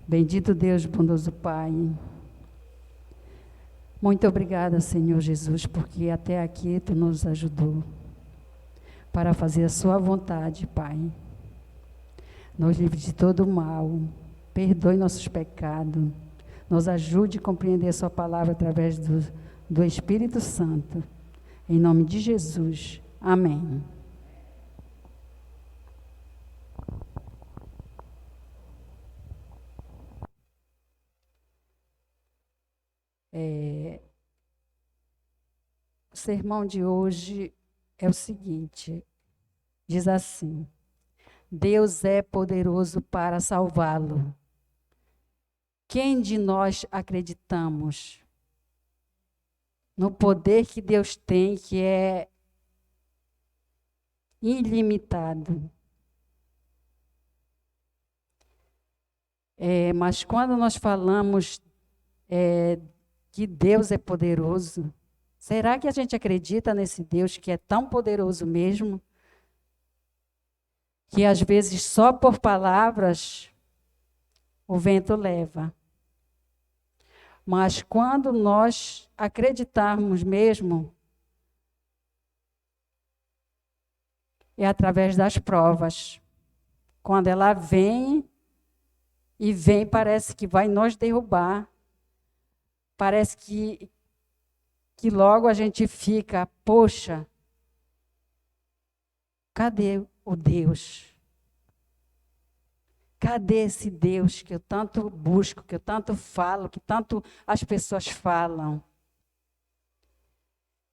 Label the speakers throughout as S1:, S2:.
S1: Bendito Deus, bondoso Pai. Muito obrigada, Senhor Jesus, porque até aqui Tu nos ajudou para fazer a Sua vontade, Pai. Nos livre de todo o mal, perdoe nossos pecados, nos ajude a compreender a Sua palavra através do Espírito Santo. Em nome de Jesus. Amém. O sermão de hoje é o seguinte, diz assim: Deus é poderoso para salvá-lo. Quem de nós acreditamos no poder que Deus tem, que é ilimitado? Mas quando nós falamos que Deus é poderoso, será que a gente acredita nesse Deus que é tão poderoso mesmo? Que às vezes só por palavras o vento leva. Mas quando nós acreditarmos mesmo, é através das provas. Quando ela vem, parece que vai nos derrubar. Parece que logo a gente fica, poxa, cadê o Deus? Cadê esse Deus que eu tanto busco, que eu tanto falo, que tanto as pessoas falam?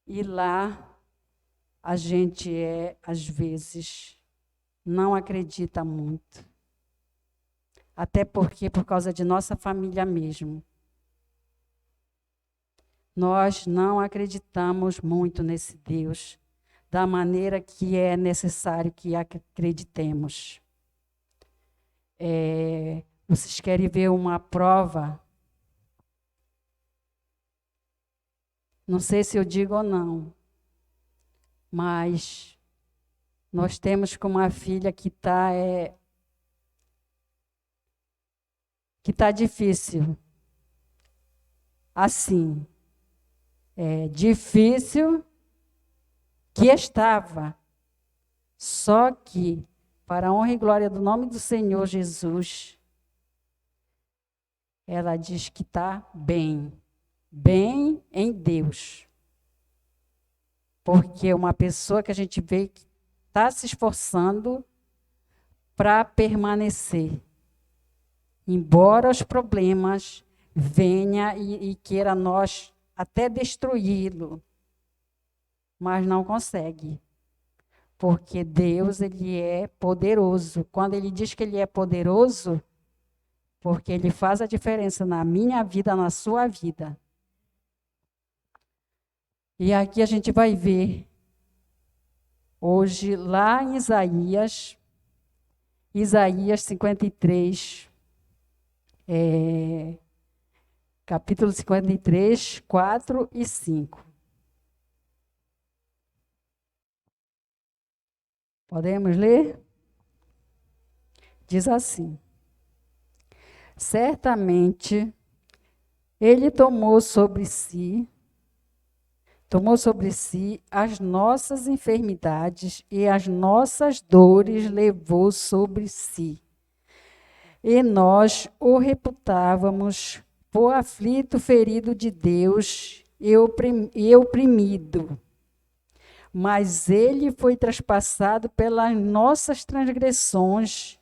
S1: E lá a gente às vezes, não acredita muito. Até porque, por causa de nossa família mesmo. Nós não acreditamos muito nesse Deus, da maneira que é necessário que acreditemos. Vocês querem ver uma prova? Não sei se eu digo ou não, mas nós temos com uma filha que está difícil. Assim, difícil que estava, só que, para a honra e glória do nome do Senhor Jesus, ela diz que está bem em Deus. Porque uma pessoa que a gente vê que está se esforçando para permanecer, embora os problemas venham e queira nós até destruí-lo, mas não consegue. Porque Deus, Ele é poderoso. Quando Ele diz que Ele é poderoso, porque Ele faz a diferença na minha vida, na sua vida. E aqui a gente vai ver, hoje, lá em Isaías 53, capítulo 53, 4 e 5. Podemos ler? Diz assim: certamente Ele tomou sobre si as nossas enfermidades e as nossas dores levou sobre si. E nós o reputávamos por aflito, ferido de Deus e oprimido. Mas ele foi traspassado pelas nossas transgressões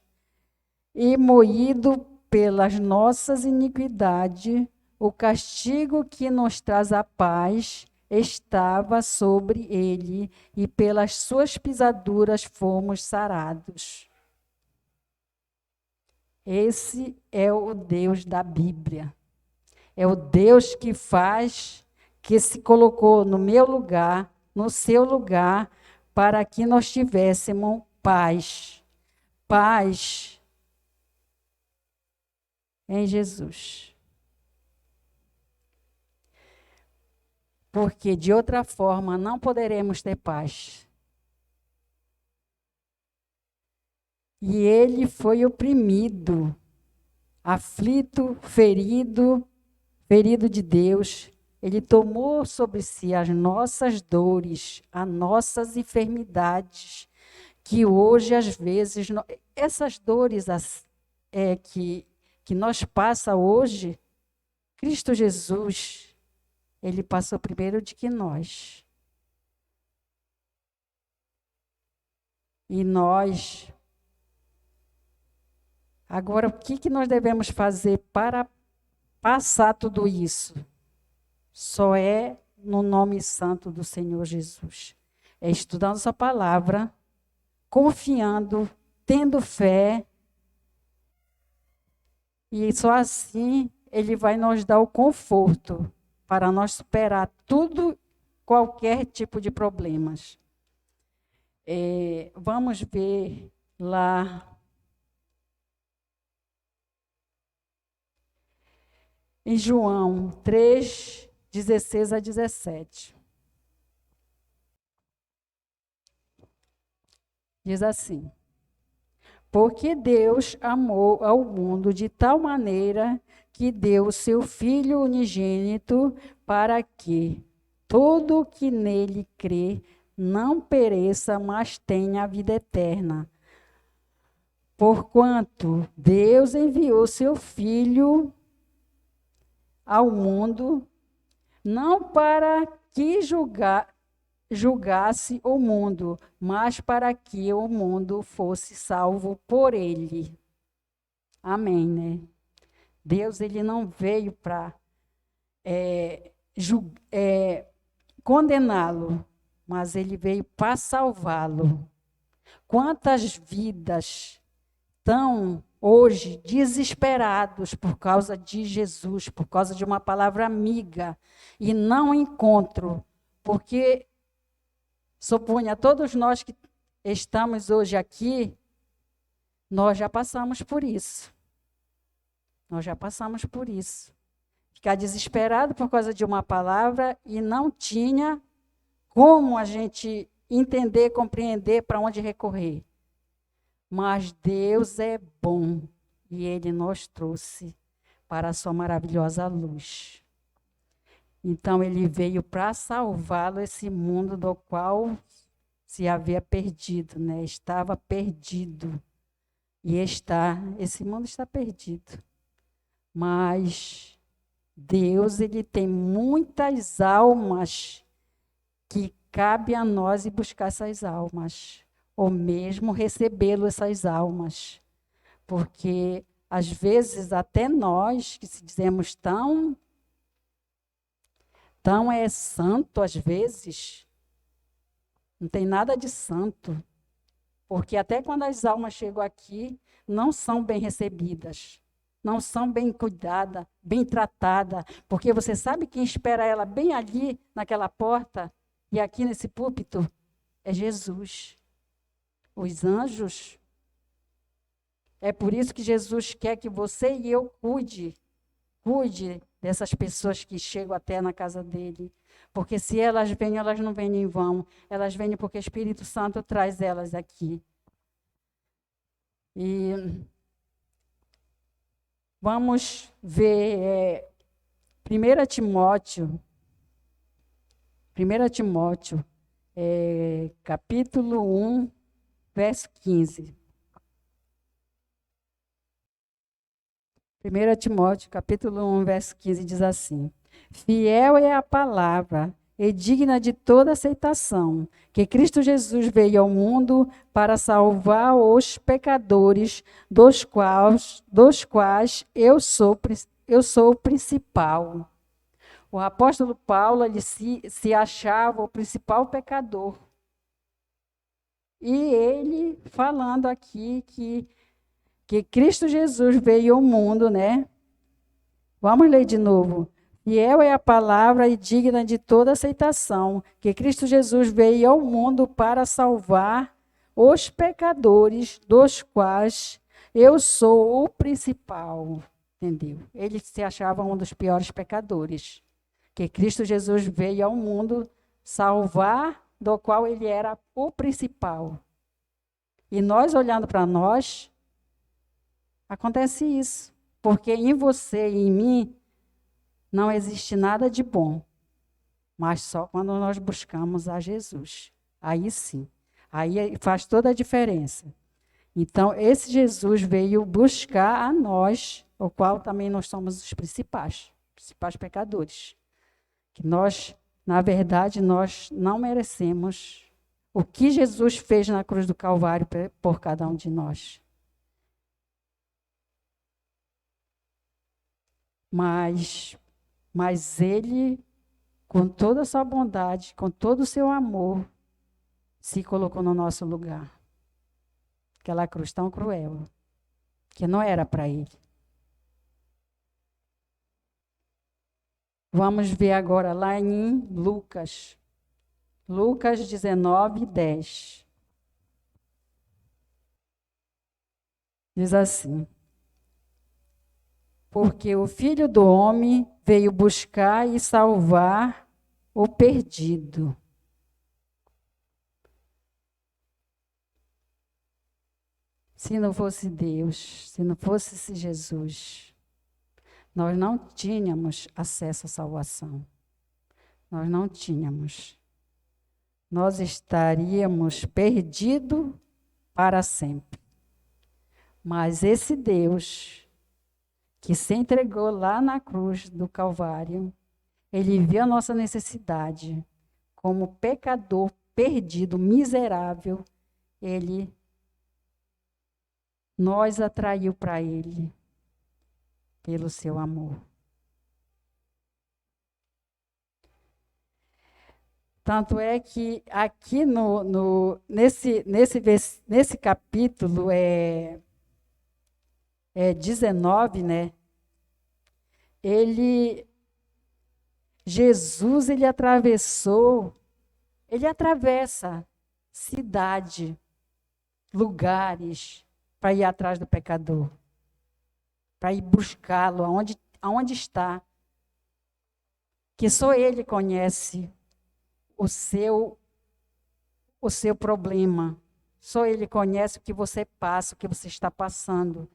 S1: e moído pelas nossas iniquidades. O castigo que nos traz a paz estava sobre ele, e pelas suas pisaduras fomos sarados. Esse é o Deus da Bíblia. É o Deus que se colocou no meu lugar, no seu lugar, para que nós tivéssemos paz. Paz em Jesus. Porque de outra forma não poderemos ter paz. E ele foi oprimido. aflito, ferido de Deus, ele tomou sobre si as nossas dores, as nossas enfermidades, que hoje, às vezes, essas dores que nós passa hoje, Cristo Jesus, ele passou primeiro do que nós. E nós, agora, o que nós devemos fazer para passar tudo isso? Só é no nome santo do Senhor Jesus. É estudando sua palavra, confiando, tendo fé, e só assim ele vai nos dar o conforto para nós superar tudo, qualquer tipo de problemas. Vamos ver lá em João 3, 16 a 17. Diz assim: porque Deus amou ao mundo de tal maneira que deu o seu Filho unigênito para que todo o que nele crê não pereça, mas tenha a vida eterna. Porquanto Deus enviou seu Filho ao mundo, não para que julgasse o mundo, mas para que o mundo fosse salvo por ele. Amém, né? Deus, ele não veio para condená-lo, mas ele veio para salvá-lo. Quantas vidas estão hoje desesperados por causa de Jesus, por causa de uma palavra amiga, e não encontram, porque suponha, todos nós que estamos hoje aqui, nós já passamos por isso. Nós já passamos por isso. Ficar desesperado por causa de uma palavra e não tinha como a gente entender, compreender para onde recorrer. Mas Deus é bom e Ele nos trouxe para a sua maravilhosa luz. Então, Ele veio para salvá-lo, esse mundo do qual se havia perdido, né? Estava perdido. E esse mundo está perdido. Mas Deus, ele tem muitas almas que cabe a nós ir buscar essas almas, ou mesmo recebê-lo essas almas. Porque, às vezes, até nós, que se dizemos tão santo, às vezes, não tem nada de santo. Porque até quando as almas chegam aqui, não são bem recebidas, não são bem cuidadas, bem tratadas, porque você sabe quem espera ela bem ali, naquela porta, e aqui nesse púlpito? É Jesus. Os anjos. É por isso que Jesus quer que você e eu cuide dessas pessoas que chegam até na casa dele. Porque se elas vêm, elas não vêm em vão. Elas vêm porque o Espírito Santo traz elas aqui. E vamos ver 1 Timóteo, capítulo 1, verso 15. 1 Timóteo, capítulo 1, verso 15, diz assim: fiel é a palavra e digna de toda aceitação, que Cristo Jesus veio ao mundo para salvar os pecadores, dos quais eu sou o principal. O apóstolo Paulo, ele se achava o principal pecador. E ele falando aqui que Cristo Jesus veio ao mundo, né? Vamos ler de novo. Fiel é a palavra e digna de toda aceitação, que Cristo Jesus veio ao mundo para salvar os pecadores, dos quais eu sou o principal. Entendeu? Ele se achava um dos piores pecadores, que Cristo Jesus veio ao mundo salvar, do qual ele era o principal. E nós, olhando para nós, acontece isso. porque em você e em mim não existe nada de bom, mas só quando nós buscamos a Jesus. Aí sim, aí faz toda a diferença. Então, esse Jesus veio buscar a nós, o qual também nós somos os principais pecadores. Que nós, na verdade, nós não merecemos o que Jesus fez na cruz do Calvário por cada um de nós. Mas ele, com toda a sua bondade, com todo o seu amor, se colocou no nosso lugar. Aquela cruz tão cruel, que não era para ele. Vamos ver agora lá em Lucas. Lucas 19, 10. Diz assim: porque o Filho do Homem veio buscar e salvar o perdido. Se não fosse Deus, se não fosse esse Jesus, nós não tínhamos acesso à salvação. Nós não tínhamos. Nós estaríamos perdidos para sempre. Mas esse Deus, que se entregou lá na cruz do Calvário, ele viu a nossa necessidade como pecador perdido, miserável, ele nos atraiu para ele pelo seu amor. Tanto é que aqui nesse capítulo 19, né? Jesus, ele atravessa cidade, lugares, para ir atrás do pecador, para ir buscá-lo aonde está, que só ele conhece o seu problema, só ele conhece o que você passa, o que você está passando.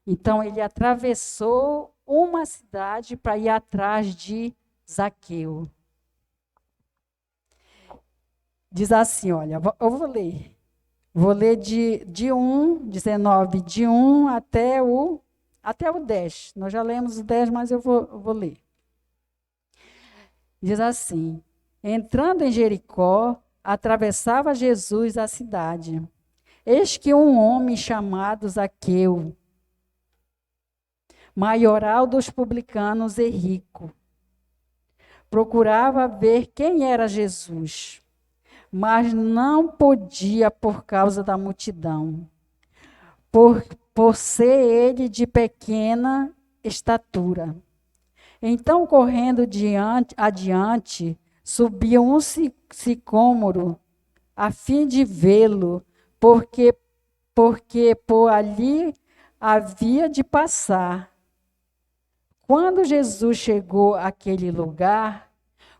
S1: Então, ele atravessou uma cidade para ir atrás de Zaqueu. Diz assim, olha, eu vou ler. Vou ler de 19, de 1 até o 10. Nós já lemos o 10, mas eu vou ler. Diz assim: entrando em Jericó, atravessava Jesus a cidade. Eis que um homem chamado Zaqueu, maioral dos publicanos e rico, procurava ver quem era Jesus, mas não podia por causa da multidão, por ser ele de pequena estatura. Então, correndo adiante, subiu um sicômoro a fim de vê-lo, porque por ali havia de passar. Quando Jesus chegou àquele lugar,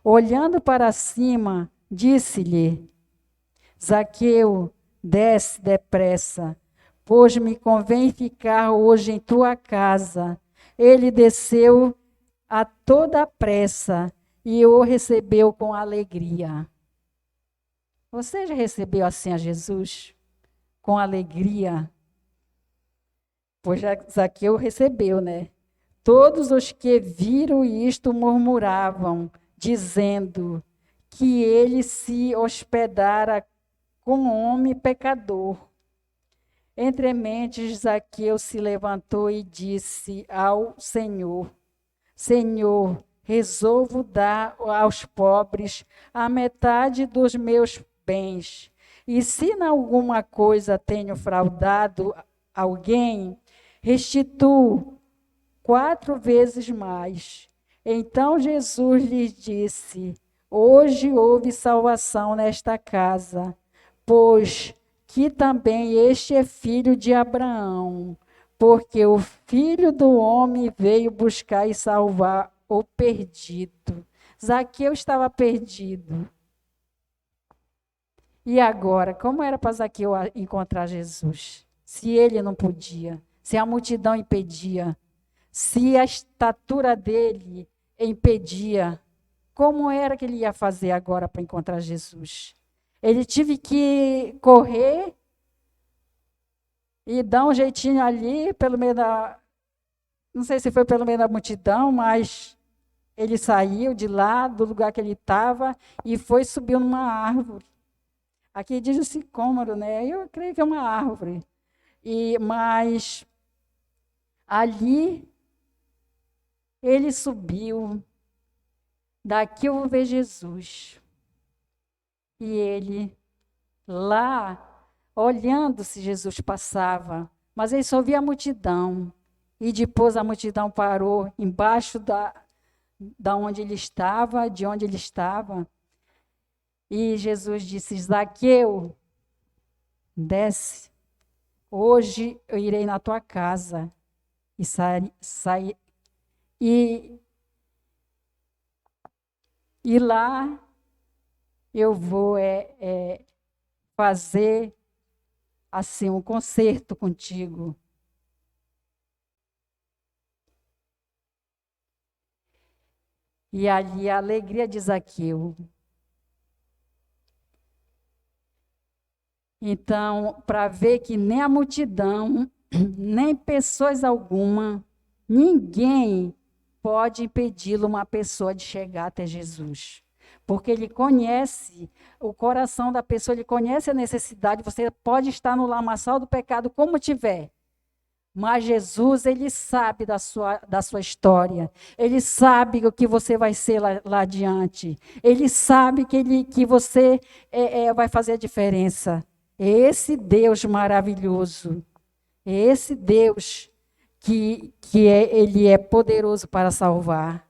S1: olhando para cima, disse-lhe: Zaqueu, desce depressa, pois me convém ficar hoje em tua casa. Ele desceu a toda pressa e o recebeu com alegria. Você já recebeu assim a Jesus? Com alegria? Pois Zaqueu recebeu, né? Todos os que viram isto murmuravam, dizendo que ele se hospedara com um homem pecador. Entre mentes, Zaqueu se levantou e disse ao Senhor: Senhor, resolvo dar aos pobres a metade dos meus bens. E se em alguma coisa tenho fraudado alguém, restituo 4 vezes mais. Então Jesus lhe disse: hoje houve salvação nesta casa, pois que também este é filho de Abraão, porque o Filho do Homem veio buscar e salvar o perdido. Zaqueu estava perdido. E agora, como era para Zaqueu encontrar Jesus? Se ele não podia, se a multidão impedia. Se a estatura dele impedia, como era que ele ia fazer agora para encontrar Jesus? Ele teve que correr e dar um jeitinho ali, pelo meio da. Não sei se foi pelo meio da multidão, mas ele saiu de lá, do lugar que ele estava, e foi subir numa árvore. Aqui diz o sicômoro, né? Eu creio que é uma árvore. Mas ali ele subiu. Daqui eu vou ver Jesus. E ele lá, olhando se Jesus passava, mas ele só via a multidão. E depois a multidão parou embaixo da onde ele estava, de onde ele estava. E Jesus disse: Zaqueu, desce. Hoje eu irei na tua casa. E lá eu vou fazer assim um concerto contigo. E ali a alegria de Zaqueu. Então, para ver que nem a multidão, nem pessoas alguma, ninguém pode impedi-lo, uma pessoa, de chegar até Jesus. Porque ele conhece o coração da pessoa, ele conhece a necessidade. Você pode estar no lamaçal do pecado como tiver. Mas Jesus, ele sabe da sua história. Ele sabe o que você vai ser lá adiante. Ele sabe que você vai fazer a diferença. É esse Deus maravilhoso. É esse Deus ele é poderoso para salvar.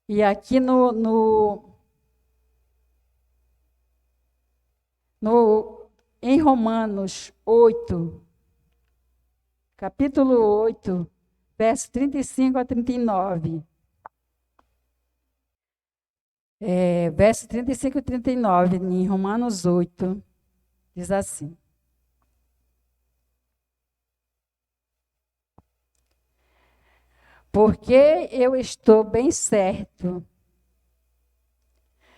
S1: E aqui em Romanos 8, capítulo 8, verso 35 a 39. Verso 35 e 39, em Romanos 8, diz assim: Porque eu estou bem certo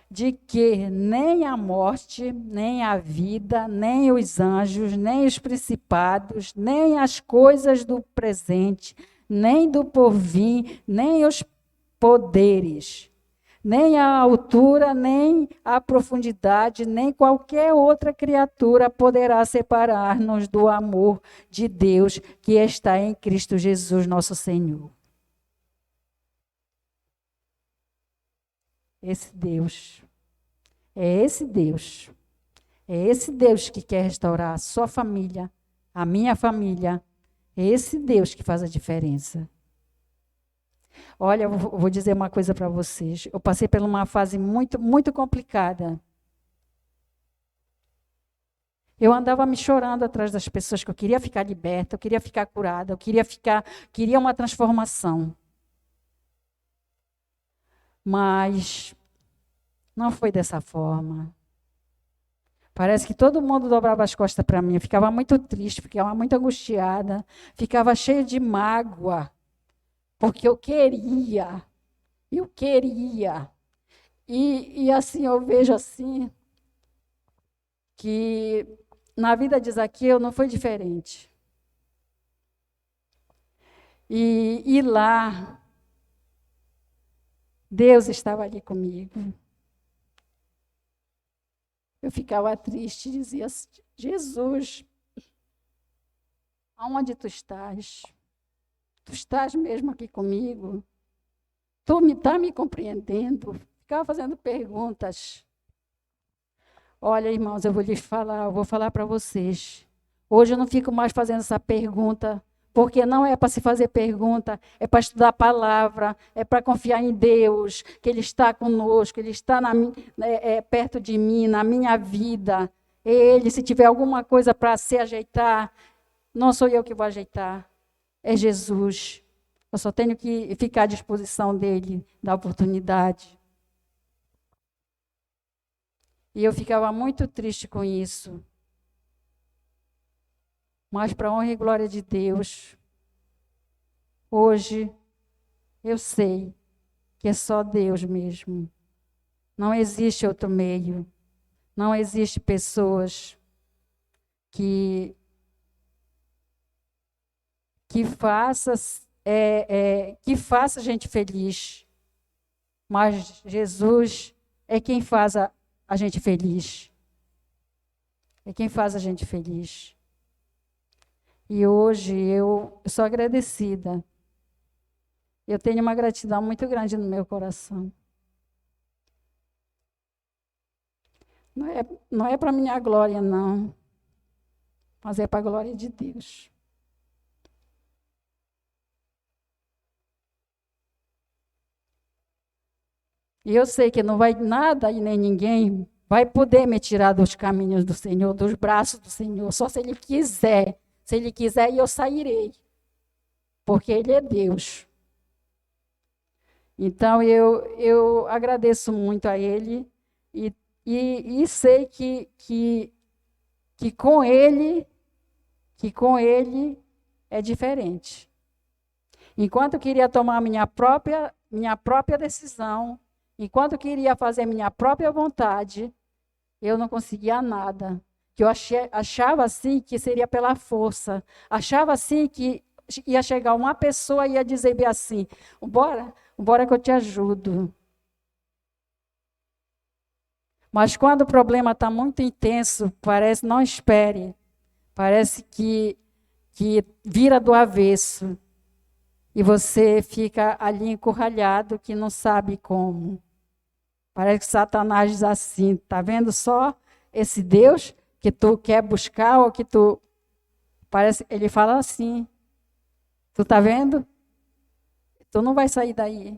S1: de que nem a morte, nem a vida, nem os anjos, nem os principados, nem as coisas do presente, nem do porvir, nem os poderes, nem a altura, nem a profundidade, nem qualquer outra criatura poderá separar-nos do amor de Deus que está em Cristo Jesus, nosso Senhor. Esse Deus, é esse Deus, é esse Deus que quer restaurar a sua família, a minha família, é esse Deus que faz a diferença. Olha, eu vou dizer uma coisa para vocês. Eu passei por uma fase muito, muito complicada. Eu andava me chorando atrás das pessoas, que eu queria ficar liberta, eu queria ficar curada, eu queria uma transformação. Mas não foi dessa forma. Parece que todo mundo dobrava as costas para mim. Eu ficava muito triste, ficava muito angustiada, ficava cheia de mágoa, porque eu queria. E assim, eu vejo assim, que na vida de Zaqueu não foi diferente. E lá, Deus estava ali comigo. Eu ficava triste e dizia: Jesus, aonde tu estás? Tu estás mesmo aqui comigo? Tu está me compreendendo? Ficava fazendo perguntas. Olha, irmãos, eu vou falar para vocês. Hoje eu não fico mais fazendo essa pergunta, porque não é para se fazer pergunta, é para estudar a palavra, é para confiar em Deus, que Ele está conosco, Ele está perto de mim, na minha vida. Ele, se tiver alguma coisa para se ajeitar, não sou eu que vou ajeitar, é Jesus. Eu só tenho que ficar à disposição dele, da oportunidade. E eu ficava muito triste com isso. Mas para a honra e glória de Deus, hoje eu sei que é só Deus mesmo. Não existe outro meio. Não existe pessoas que faça a gente feliz. Mas Jesus é quem faz a gente feliz. É quem faz a gente feliz. E hoje eu sou agradecida. Eu tenho uma gratidão muito grande no meu coração. Não é para minha glória, não. Mas é para a glória de Deus. E eu sei que não vai nada e nem ninguém vai poder me tirar dos caminhos do Senhor, dos braços do Senhor, só se Ele quiser. Se Ele quiser, eu sairei. Porque Ele é Deus. Então, eu agradeço muito a Ele e sei que com Ele é diferente. Enquanto eu queria tomar minha própria decisão, enquanto eu queria fazer minha própria vontade, eu não conseguia nada. Que eu achava assim que seria pela força. Achava assim que ia chegar uma pessoa e ia dizer bem assim, bora que eu te ajudo. Mas quando o problema está muito intenso, parece, não espere. Parece que vira do avesso. E você fica ali encurralhado que não sabe como. Parece que Satanás diz assim, tá vendo só esse Deus que tu quer buscar ou que tu... Parece, ele fala assim, tu tá vendo? Tu não vai sair daí.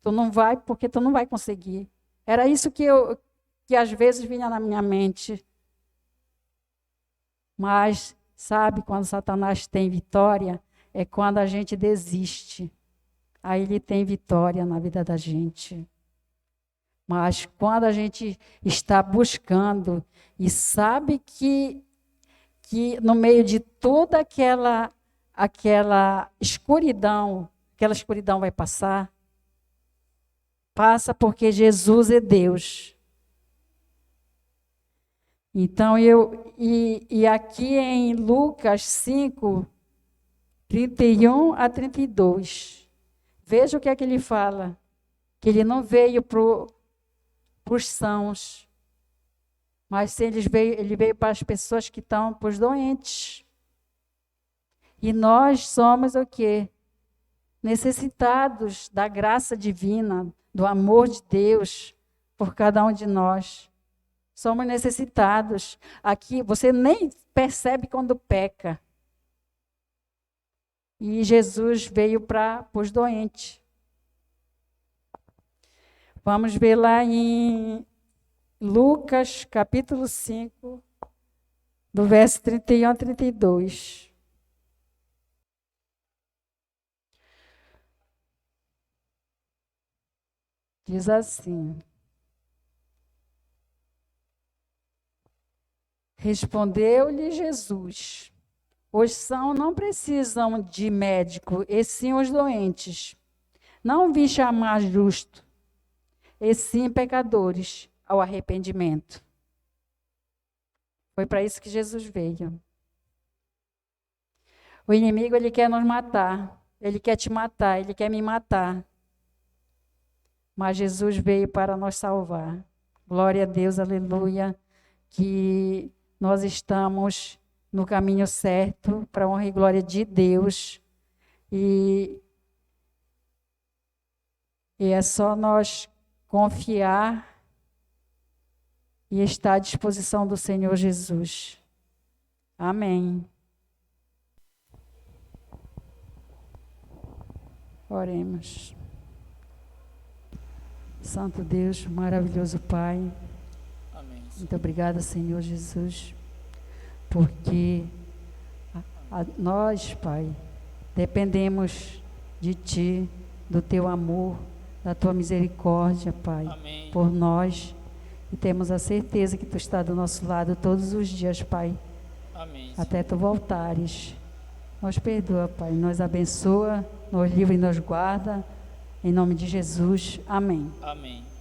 S1: Tu não vai porque tu não vai conseguir. Era isso que às vezes vinha na minha mente. Mas, sabe, quando Satanás tem vitória, é quando a gente desiste. Aí ele tem vitória na vida da gente. Mas quando a gente está buscando e sabe que no meio de toda aquela escuridão vai passar, passa porque Jesus é Deus. Então, e aqui em Lucas 5, 31 a 32, veja o que é que ele fala, que ele não veio para os sãos, mas ele veio para as pessoas que estão, para os doentes. E nós somos o quê? Necessitados da graça divina, do amor de Deus por cada um de nós. Somos necessitados. Aqui você nem percebe quando peca. E Jesus veio para os doentes. Vamos ver lá em Lucas, capítulo 5, do verso 31 a 32. Diz assim: respondeu-lhe Jesus: os sãos não precisam de médico, e sim os doentes. Não vim chamar justo, e sim pecadores ao arrependimento. Foi para isso que Jesus veio. O inimigo, ele quer nos matar, ele quer te matar, ele quer me matar. Mas Jesus veio para nos salvar. Glória a Deus, aleluia, que nós estamos no caminho certo, para a honra e glória de Deus. E é só nós confiar e estar à disposição do Senhor Jesus. Amém. Oremos. Santo Deus, maravilhoso Pai.
S2: Amém.
S1: Muito obrigada, Senhor Jesus, porque nós, Pai, dependemos de Ti, do Teu amor, da Tua misericórdia, Pai,
S2: Amém.
S1: por nós. E temos a certeza que Tu está do nosso lado todos os dias, Pai,
S2: Amém.
S1: Até tu voltares. Nos perdoa, Pai, nos abençoa, nos livra e nos guarda. Em nome de Jesus. Amém.
S2: Amém.